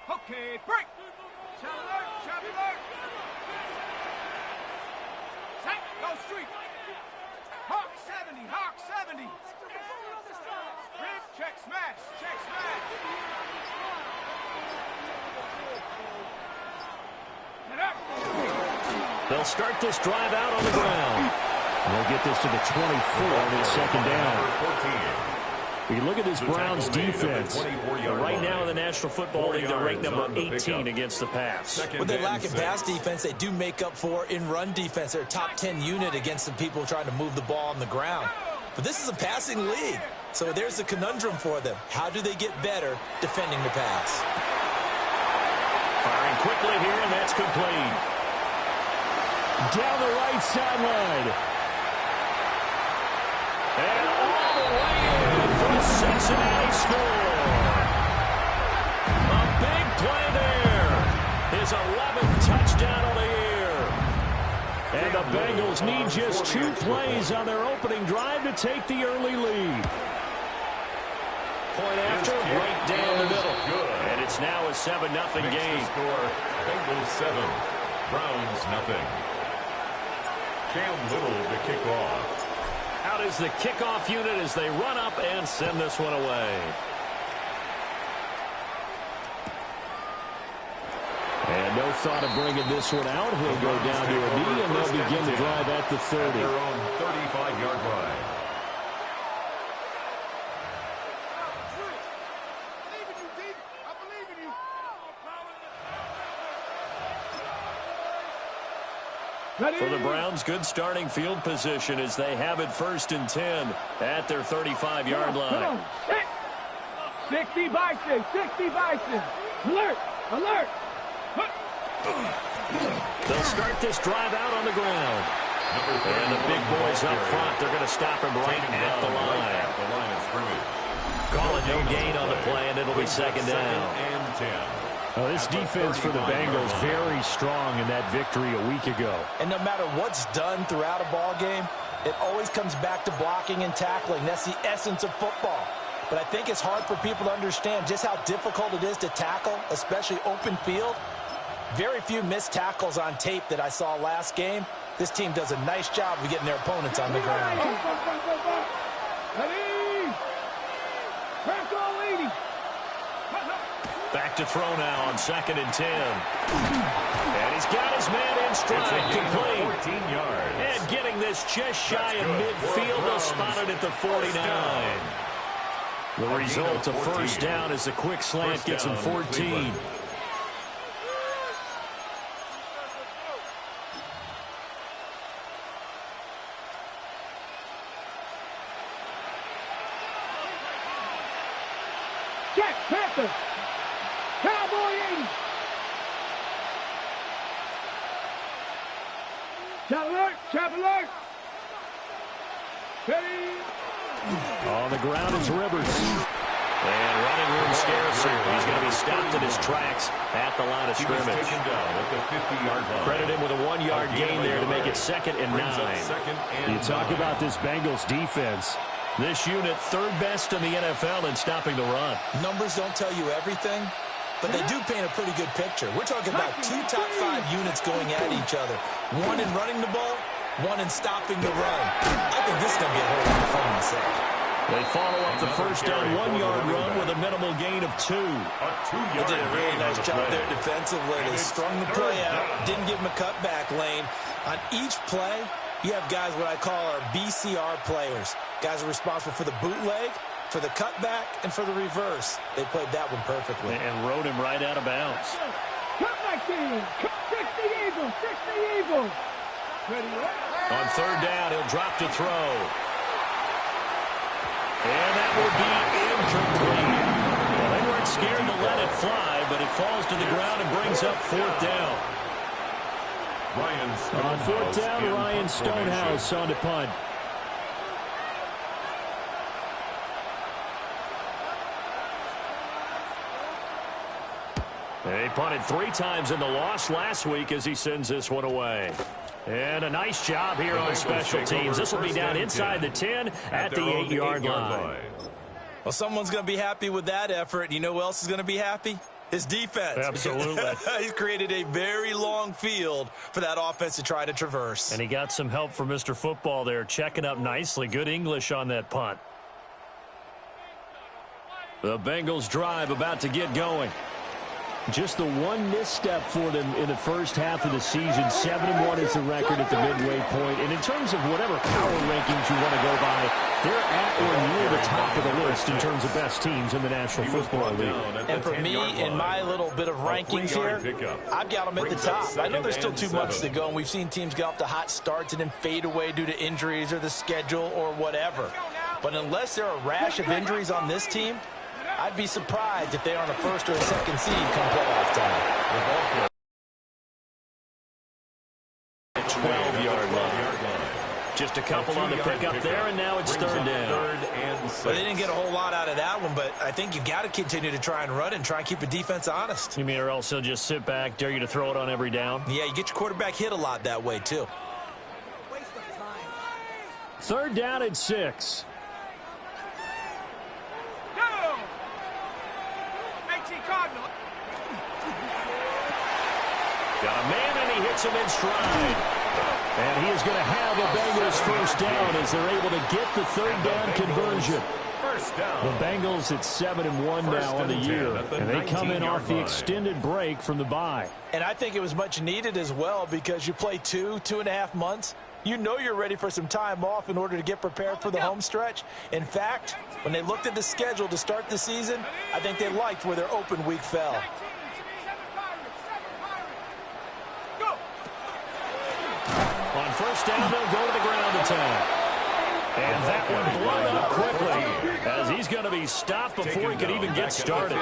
Okay, break. Shot alert, shot alert. Set, go street. Hawk 70, Hawk 70. Rip, check, smash, check, smash. Get up. They'll start this drive out on the ground. They'll get this to the 24 on his second down. You look at this Browns defense. Right now in the National Football League, they're ranked number 18 against the pass. With their lack of pass defense, they do make up for in run defense. They're a top 10 unit against the people trying to move the ball on the ground. But this is a passing league, so there's the conundrum for them. How do they get better defending the pass? Firing quickly here, and that's complete. Down the right sideline. And all the way in for the Cincinnati score. A big play there. His 11th touchdown of the year. And the Bengals need just 2 plays on their opening drive to take the early lead. Point after, right down the middle. And it's now a 7-0 game. Bengals 7, Browns 0. Cam Little to kick off. Out is the kickoff unit as they run up and send this one away. And no thought of bringing this one out. He'll go down to a knee, and they'll begin the drive at the 30. Their own 35-yard line. For the Browns, good starting field position as they have it 1st and 10 at their 35-yard line. 60 bison, 60 bison. Alert, alert. They'll start this drive out on the ground. And the big boys up front, they're going to stop him right at the line. Call it no gain on the play, and it'll be 2nd down. And 10. This defense for the Bengals very strong in that victory a week ago. And no matter what's done throughout a ball game, it always comes back to blocking and tackling. That's the essence of football. But I think it's hard for people to understand just how difficult it is to tackle, especially open field. Very few missed tackles on tape that I saw last game. This team does a nice job of getting their opponents on the ground. Back to throw now on 2nd and 10. And he's got his man in stride, complete. 14 yards. And getting this just shy of midfield, they'll spot it at the 49. The result, a 1st down as the quick slant gets him 14. Check, Panthers. Cowboy 80. Shot alert, shot alert. Ready. On the ground is Rivers. And running room scarce here. He's going to be stopped in his tracks at the line of scrimmage. Taken down at the 50-yard line. Credit him with a 1-yard gain there to make it 2nd and 9. You talk about this Bengals defense. This unit 3rd best in the NFL in stopping the run. Numbers don't tell you everything, but they do paint a pretty good picture. We're talking about 2 top 5 units going at each other. One in running the ball, one in stopping the run. I think this is going to be a whole lot of fun myself. They follow up the 1st down 1-yard run with a minimal gain of 2. They did a really nice job there defensively. They strung the play out, didn't give him a cutback lane. On each play, you have guys what I call our BCR players. Guys are responsible for the bootleg, for the cutback, and for the reverse. They played that one perfectly. And rode him right out of bounds. Cutback team. 60 Eagles, 60 Eagles. Ready, On 3rd down, he'll drop to throw. And that will be incomplete. Well, they weren't scared to let it fly, but it falls to the ground and brings up 4th down. On 4th down, Ryan Stonehouse on to punt. They punted 3 times in the loss last week as he sends this one away. And a nice job here on special teams. This will be down inside the 10 at the 8-yard line. Well, someone's going to be happy with that effort. You know who else is going to be happy? His defense. Absolutely. He's created a very long field for that offense to try to traverse. And he got some help from Mr. Football there, checking up nicely. Good English on that punt. The Bengals drive about to get going. Just the one misstep for them in the first half of the season. 7-1 is the record at the midway point. And in terms of whatever power rankings you want to go by, they're at or near the top of the list in terms of best teams in the National Football League. And for me, in my little bit of rankings here, I've got them at the top. I know there's still 2 months to go, and we've seen teams get off to hot starts and then fade away due to injuries or the schedule or whatever. But unless there are a rash of injuries on this team, I'd be surprised if they aren't a first or a second seed come playoff time. 12-yard line. Just a couple on the pickup there, and now it's third down. Well, they didn't get a whole lot out of that one, but I think you've got to continue to try and run and try and keep the defense honest. You mean or else he'll just sit back, dare you to throw it on every down? Yeah, you get your quarterback hit a lot that way, too. Third down at 6. Got a man, and he hits him in stride. And he is going to have a Bengals first down as they're able to get the third down conversion. The Bengals at 7-1 now on the year, and they come in off the extended break from the bye. And I think it was much needed as well because you play 2.5 months. You know you're ready for some time off in order to get prepared for the home stretch. In fact, when they looked at the schedule to start the season, I think they liked where their open week fell. On first down, they'll go to the ground attack. And that one blown up quickly as he's going to be stopped before he could even get started.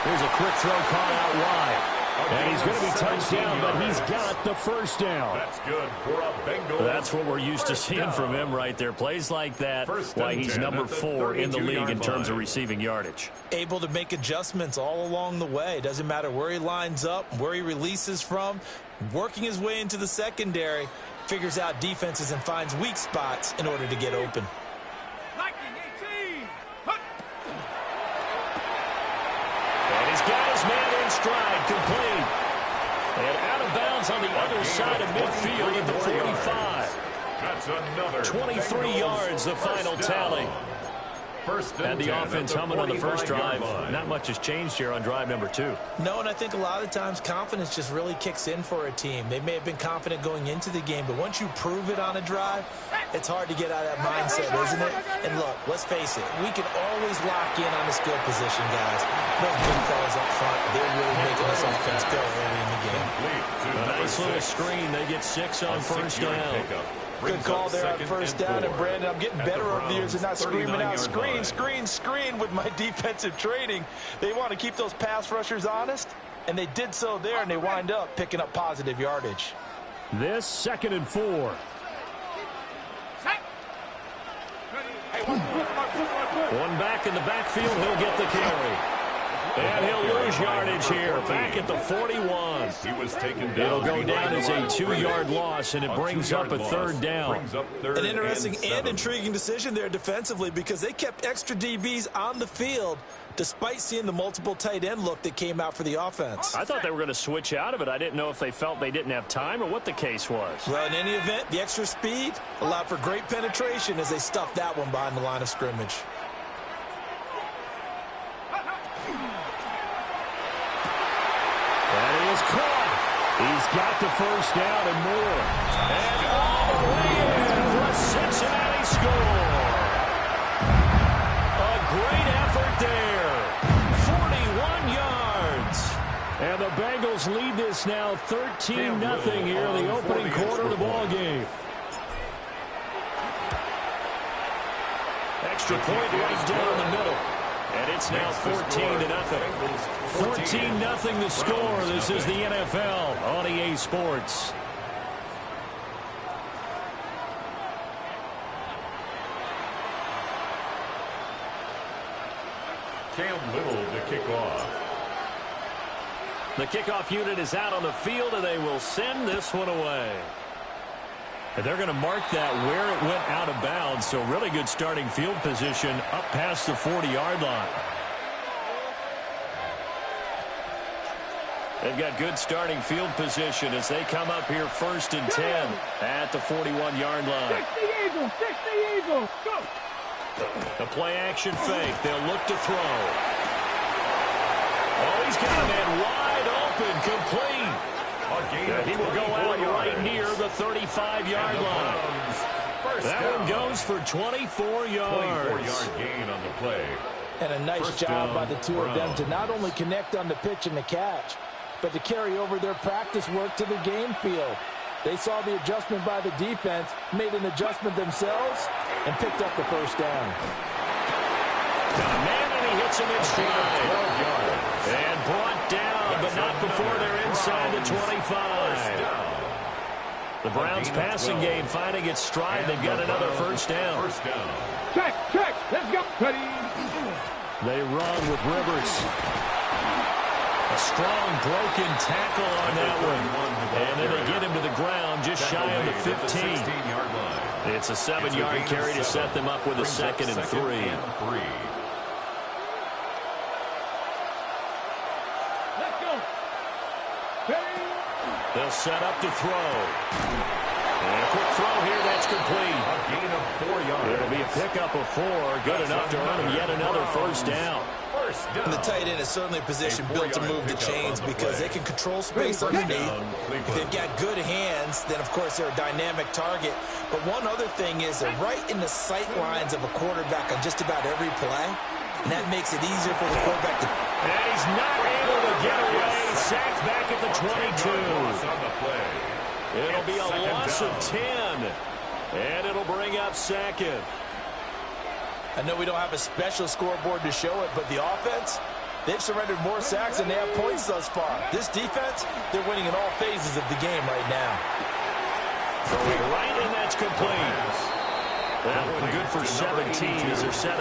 Here's a quick throw caught out wide. And he's going to be touched down, but he's got the first down. That's good for a Bengal. That's what we're used to seeing from him right there. Plays like that, why he's number 4 in the league in terms of receiving yardage. Able to make adjustments all along the way. Doesn't matter where he lines up, where he releases from. Working his way into the secondary, figures out defenses and finds weak spots in order to get open. And he's got his man in stride, complete. And out of bounds on the other side of midfield at the 45. That's another 23 yards, the final tally. And the offense humming on the first drive. Not much has changed here on drive number 2. No, and I think a lot of times confidence just really kicks in for a team. They may have been confident going into the game, but once you prove it on a drive, it's hard to get out of that mindset, isn't it? And look, let's face it, we can always lock in on the skill position, guys. Those big fellas up front, they're really making this offense go early in the game. A nice little screen. They get 6 on first down. Good call there on first down, and Brandon, I'm getting better over the years and not screaming out, screen, screen, screen with my defensive training. They want to keep those pass rushers honest, and they did so there, and they wind up picking up positive yardage. This 2nd and 4. One back in the backfield, he'll get the carry. And he'll lose yardage here, back at the 41. He was taken down. It'll go down as a 2-yard loss, and it brings up a third down. An interesting and intriguing decision there defensively because they kept extra DBs on the field despite seeing the multiple tight end look that came out for the offense. I thought they were going to switch out of it. I didn't know if they felt they didn't have time or what the case was. Well, in any event, the extra speed allowed for great penetration as they stuffed that one behind the line of scrimmage. And he is caught. He's got the first down and more. And all the way in for a Cincinnati score. A great effort there. 41 yards. And the Bengals lead this now 13-0 here in the opening quarter of the ballgame. Extra point right down the middle. And it's now 14-0. 14-0 the score. This is the NFL on EA Sports. Cam Little to kick off. The kickoff unit is out on the field, and they will send this one away. And they're going to mark that where it went out of bounds. So really good starting field position up past the 40-yard line. They've got good starting field position as they come up here 1st and 10 at the 41-yard line. Fix the Eagles! Fix the Eagles! Go! The play action fake. They'll look to throw. Oh, he's got a man wide open, complete. He will go out right near the 35-yard line. That one goes for 24 yards. 24-yard gain on the play. And a nice job by the two of them to not only connect on the pitch and the catch, but to carry over their practice work to the game field. They saw the adjustment by the defense, made an adjustment themselves, and picked up the first down. Got a man, and he hits him in stride. And brought down, but not before they're inside the 25. The Browns passing game finding its stride. They've got another first down. Check, check, let's go. Ready. They run with Rivers. A strong broken tackle on that one. And then they get him to the ground just shy of the 15. It's a 7-yard carry to set them up with a 2nd and 3. They'll set up to throw. And a quick throw here, that's complete. A gain of 4 yards. It'll be a pickup of 4, good enough to earn them yet another first down. And the tight end is certainly a position built to move the chains because they can control space underneath. If they've got good hands, then of course they're a dynamic target. But one other thing is they're right in the sight lines of a quarterback on just about every play. And that makes it easier for the quarterback to... And he's not able to get away. Sacked back at the 22. It'll be a loss of 10. And it'll bring up 2nd. I know we don't have a special scoreboard to show it, but the offense, they've surrendered more sacks than they have points thus far. This defense, they're winning in all phases of the game right now. Throwing right, and that's complete. That one good for 17 as they're set up.